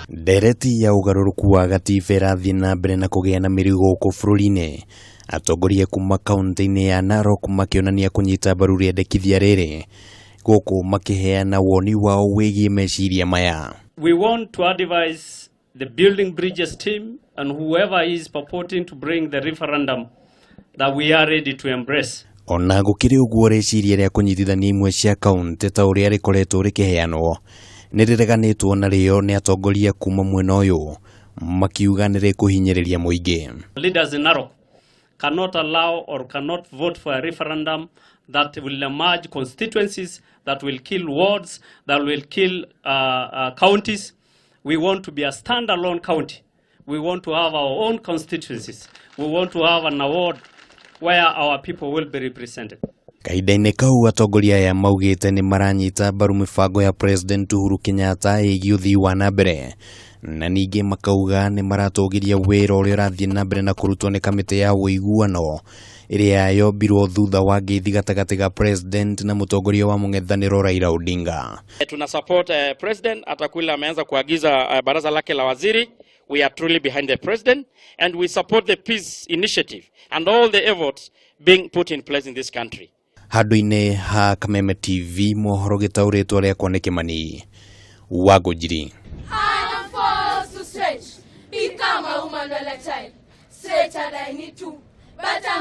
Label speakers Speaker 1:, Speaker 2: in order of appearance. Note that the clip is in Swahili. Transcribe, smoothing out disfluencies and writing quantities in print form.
Speaker 1: Ndereti ya ugaruruku wa gatiba irathii na mbere na kugea na mirigo guku bururi-ini. Atongoria kuma kaunti-ini ya Narok makionania kunyita mbaru Riendekithia riri guku makiheana woni wao wigie meciria maya.
Speaker 2: We want to advise the building bridges team and whoever is purporting to bring the referendum that we are ready to embrace.
Speaker 1: Ona gukiri uguo riciria ria kunyitithania imwe cia kaunti ta uria rikoretwo rikiheanwo nirireganitwo na rio ni atongoria kuma mwena uyu makauga nirikuhinyiriria muingi.
Speaker 2: Leaders in Narok cannot allow or cannot vote for a referendum that will emerge constituencies, that will kill wards, that will kill counties. We want to be a standalone county. We want to have our own constituencies. We want to have an award where our people will be represented.
Speaker 1: Kaida-ini kau atongoria aya maugite nimaranyita mbaru mibango ya President Uhuru Kenyatta igii uthii wa nambere na ningi makauga nimaratogiria wira uria urathii na mbere na kurutwo ni kamiti ya uiguano iria yombirwo thutha wa ngeithi gatagati ga President na mutongoria wa mung'ethaniro Raila Odinga.
Speaker 3: Tuna support President atakula ameanza kuagiza baraza lake la waziri. We are truly behind the President and we support the peace initiative and all the efforts being put in place in this country.
Speaker 1: Handu-ini ha Kameme TV mohoro gitauritwo ria kwa Kimani wa Njiri.
Speaker 4: Become a woman or a child. Straight and I need to. But